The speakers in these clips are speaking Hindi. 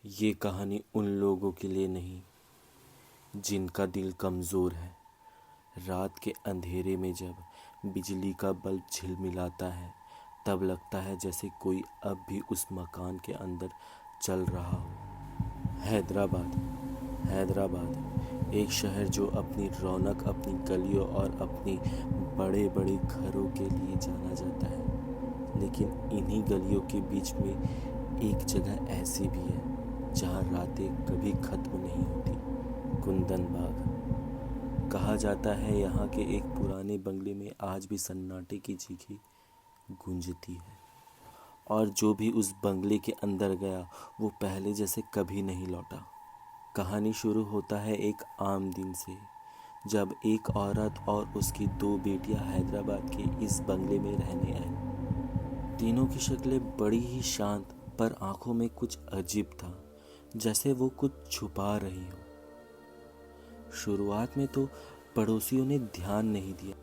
ये कहानी उन लोगों के लिए नहीं जिनका दिल कमज़ोर है। रात के अंधेरे में जब बिजली का बल्ब झिलमिलाता है तब लगता है जैसे कोई अब भी उस मकान के अंदर चल रहा हो। हैदराबाद हैदराबाद एक शहर जो अपनी रौनक, अपनी गलियों और अपनी बड़े बड़े घरों के लिए जाना जाता है। लेकिन इन्हीं गलियों के बीच में एक जगह ऐसी भी है जहाँ रातें कभी ख़त्म नहीं होती। कुंदन बाग कहा जाता है यहाँ के एक पुराने बंगले में आज भी सन्नाटे की चीखें गूंजती है। और जो भी उस बंगले के अंदर गया वो पहले जैसे कभी नहीं लौटा। कहानी शुरू होता है एक आम दिन से, जब एक औरत और उसकी दो बेटियां हैदराबाद के इस बंगले में रहने आई। तीनों की शक्लें बड़ी ही शांत, पर आंखों में कुछ अजीब था, जैसे वो कुछ छुपा रही हो। शुरुआत में तो पड़ोसियों ने ध्यान नहीं दिया,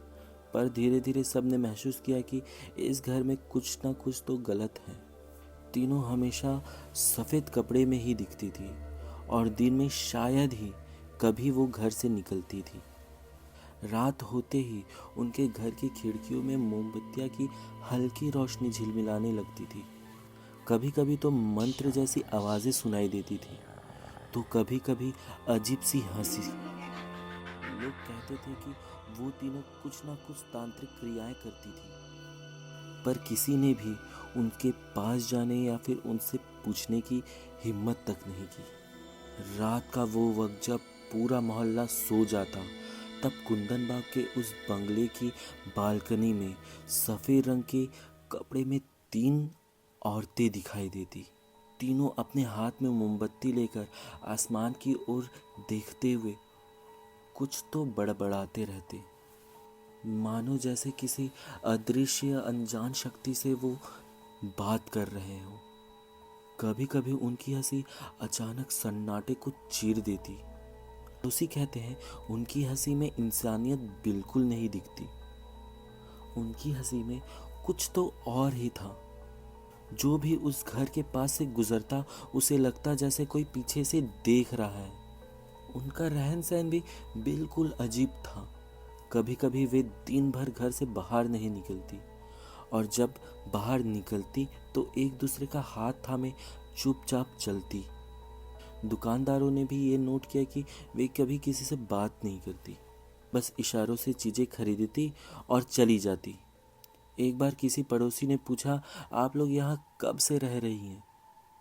पर धीरे धीरे सबने महसूस किया कि इस घर में कुछ ना कुछ तो गलत है। तीनों हमेशा सफ़ेद कपड़े में ही दिखती थी और दिन में शायद ही कभी वो घर से निकलती थी। रात होते ही उनके घर की खिड़कियों में मोमबत्तियां की हल्की रोशनी झिलमिलाने लगती थी। कभी कभी तो मंत्र जैसी आवाज़ें सुनाई देती थी, तो कभी कभी अजीब सी हंसी। लोग कहते थे कि वो तीनों कुछ ना कुछ तांत्रिक क्रियाएं करती थी, पर किसी ने भी उनके पास जाने या फिर उनसे पूछने की हिम्मत तक नहीं की। रात का वो वक्त जब पूरा मोहल्ला सो जाता, तब कुंदन बाग के उस बंगले की बालकनी में सफ़ेद रंग के कपड़े में तीन औरतें दिखाई देती। तीनों अपने हाथ में मोमबत्ती लेकर आसमान की ओर देखते हुए कुछ तो बड़बड़ाते रहते, मानो जैसे किसी अदृश्य अनजान शक्ति से वो बात कर रहे हो। कभी कभी उनकी हंसी अचानक सन्नाटे को चीर देती। उसी कहते हैं उनकी हंसी में इंसानियत बिल्कुल नहीं दिखती। उनकी हंसी में कुछ तो और ही था। जो भी उस घर के पास से गुजरता उसे लगता जैसे कोई पीछे से देख रहा है। उनका रहन सहन भी बिल्कुल अजीब था। कभी कभी वे दिन भर घर से बाहर नहीं निकलती, और जब बाहर निकलती तो एक दूसरे का हाथ थामे चुपचाप चलती। दुकानदारों ने भी ये नोट किया कि वे कभी किसी से बात नहीं करती, बस इशारों से चीज़ें खरीदती और चली जाती। एक बार किसी पड़ोसी ने पूछा, आप लोग यहाँ कब से रह रही हैं?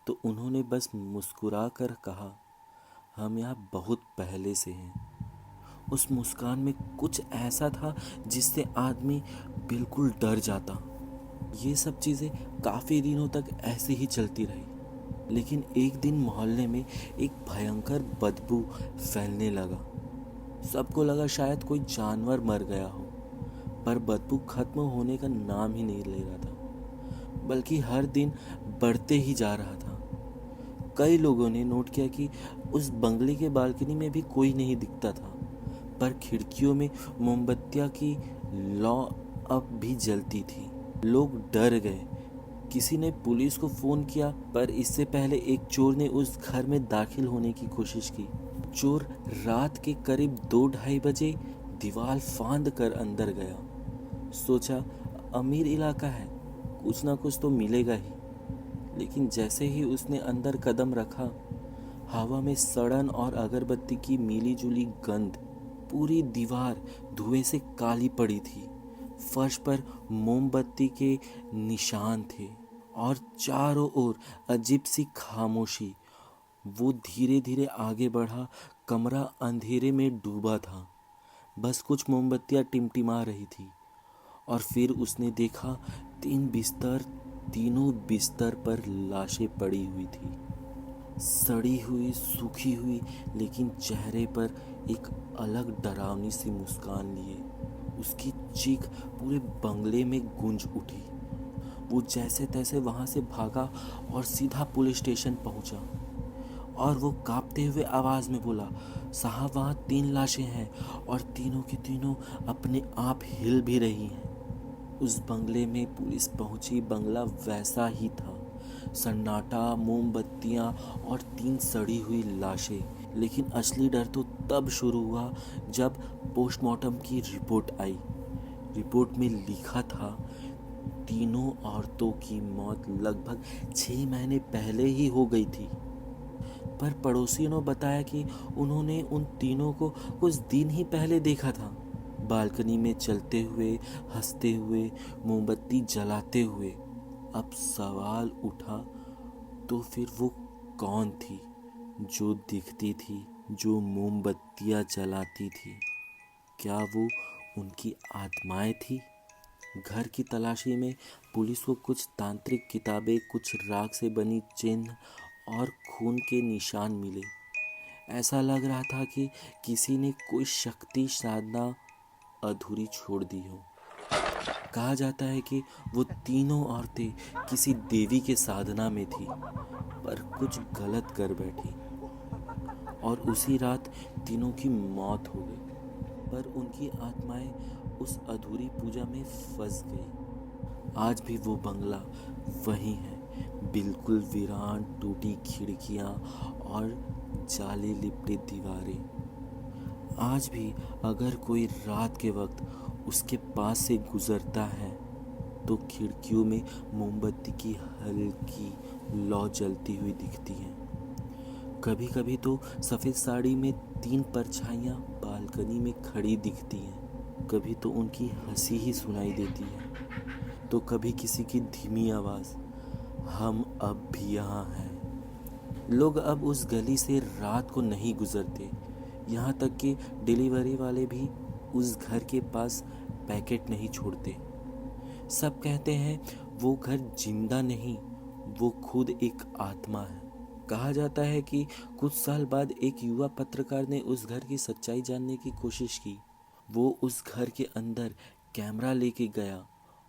तो उन्होंने बस मुस्कुरा कर कहा, हम यहाँ बहुत पहले से हैं। उस मुस्कान में कुछ ऐसा था जिससे आदमी बिल्कुल डर जाता। ये सब चीज़ें काफ़ी दिनों तक ऐसे ही चलती रही, लेकिन एक दिन मोहल्ले में एक भयंकर बदबू फैलने लगा। सबको लगा शायद कोई जानवर मर गया हो, पर बदबू खत्म होने का नाम ही नहीं ले रहा था, बल्कि हर दिन बढ़ते ही जा रहा था। कई लोगों ने नोट किया कि उस बंगले के बालकनी में भी कोई नहीं दिखता था, पर खिड़कियों में मोमबत्तियां की लौ अब भी जलती थी। लोग डर गए। किसी ने पुलिस को फ़ोन किया, पर इससे पहले एक चोर ने उस घर में दाखिल होने की कोशिश की। चोर रात के करीब 2-2:30 बजे दीवार फांद कर अंदर गया। सोचा अमीर इलाका है, कुछ ना कुछ तो मिलेगा ही। लेकिन जैसे ही उसने अंदर कदम रखा, हवा में सड़न और अगरबत्ती की मिली जुली गंध। पूरी दीवार धुएं से काली पड़ी थी। फर्श पर मोमबत्ती के निशान थे और चारों ओर अजीब सी खामोशी। वो धीरे धीरे आगे बढ़ा। कमरा अंधेरे में डूबा था, बस कुछ मोमबत्तियां टिमटिमा रही थी। और फिर उसने देखा 3 बिस्तर, तीनों बिस्तर पर लाशें पड़ी हुई थी, सड़ी हुई, सूखी हुई, लेकिन चेहरे पर एक अलग डरावनी सी मुस्कान लिए। उसकी चीख पूरे बंगले में गूंज उठी। वो जैसे तैसे वहाँ से भागा और सीधा पुलिस स्टेशन पहुँचा। और वो कांपते हुए आवाज़ में बोला, साहब वहाँ 3 लाशें हैं और तीनों की तीनों अपने आप हिल भी रही हैं। उस बंगले में पुलिस पहुंची। बंगला वैसा ही था सन्नाटा, मोमबत्तियां और 3 सड़ी हुई लाशें। लेकिन असली डर तो तब शुरू हुआ जब पोस्टमार्टम की रिपोर्ट आई। रिपोर्ट में लिखा था, तीनों औरतों की मौत लगभग 6 महीने पहले ही हो गई थी। पर पड़ोसियों ने बताया कि उन्होंने उन तीनों को कुछ दिन ही पहले देखा था, बालकनी में चलते हुए, हंसते हुए, मोमबत्ती जलाते हुए। अब सवाल उठा, तो फिर वो कौन थी जो दिखती थी, जो मोमबत्तियां जलाती थी? क्या वो उनकी आत्माएं थी? घर की तलाशी में पुलिस को कुछ तांत्रिक किताबें, कुछ राख से बनी चिन्ह और खून के निशान मिले। ऐसा लग रहा था कि किसी ने कोई शक्ति साधना अधूरी छोड़ दी हो। कहा जाता है कि वो तीनों औरतें किसी देवी के साधना में थी, पर कुछ गलत कर बैठी और उसी रात तीनों की मौत हो गई। पर उनकी आत्माएं उस अधूरी पूजा में फंस गई। आज भी वो बंगला वही है, बिल्कुल वीरान, टूटी खिड़कियां और जाली लिपटी दीवारें। आज भी अगर कोई रात के वक्त उसके पास से गुजरता है तो खिड़कियों में मोमबत्ती की हल्की लौ जलती हुई दिखती है। कभी कभी तो सफ़ेद साड़ी में 3 परछाइयाँ बालकनी में खड़ी दिखती हैं। कभी तो उनकी हंसी ही सुनाई देती है, तो कभी किसी की धीमी आवाज़, हम अब भी यहाँ हैं। लोग अब उस गली से रात को नहीं गुजरते, यहाँ तक कि डिलीवरी वाले भी उस घर के पास पैकेट नहीं छोड़ते। सब कहते हैं वो घर जिंदा नहीं, वो खुद एक आत्मा है। कहा जाता है कि कुछ साल बाद एक युवा पत्रकार ने उस घर की सच्चाई जानने की कोशिश की। वो उस घर के अंदर कैमरा लेके गया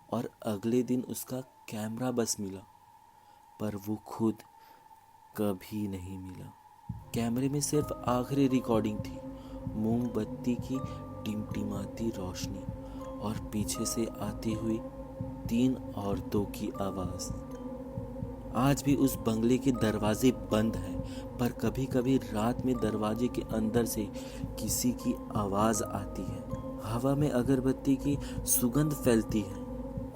और अगले दिन उसका कैमरा बस मिला, पर वो खुद कभी नहीं मिला। कैमरे में सिर्फ आखिरी रिकॉर्डिंग थी, मोमबत्ती की टिमटिमाती रोशनी और पीछे से आती हुई 3 औरतों की आवाज़। आज भी उस बंगले के दरवाजे बंद हैं, पर कभी कभी रात में दरवाजे के अंदर से किसी की आवाज़ आती है। हवा में अगरबत्ती की सुगंध फैलती है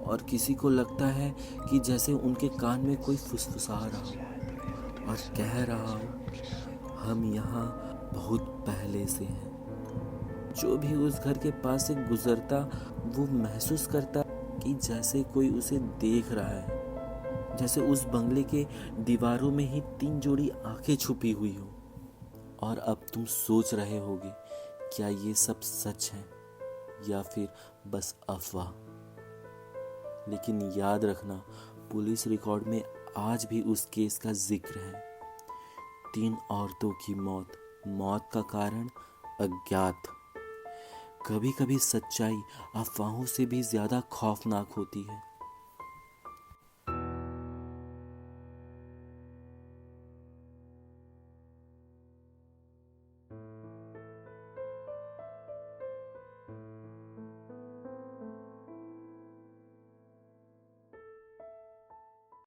और किसी को लगता है कि जैसे उनके कान में कोई फुसफुसा रहा हो और कह रहा हो, हम यहाँ बहुत पहले से हैं। जो भी उस घर के पास से गुजरता वो महसूस करता कि जैसे कोई उसे देख रहा है, जैसे उस बंगले के दीवारों में ही 3 जोड़ी आंखें छुपी हुई हो। और अब तुम सोच रहे होगे, क्या ये सब सच है या फिर बस अफवाह? लेकिन याद रखना, पुलिस रिकॉर्ड में आज भी उस केस का जिक्र है। 3 औरतों की मौत का कारण अज्ञात। कभी कभी सच्चाई अफवाहों से भी ज्यादा खौफनाक होती है।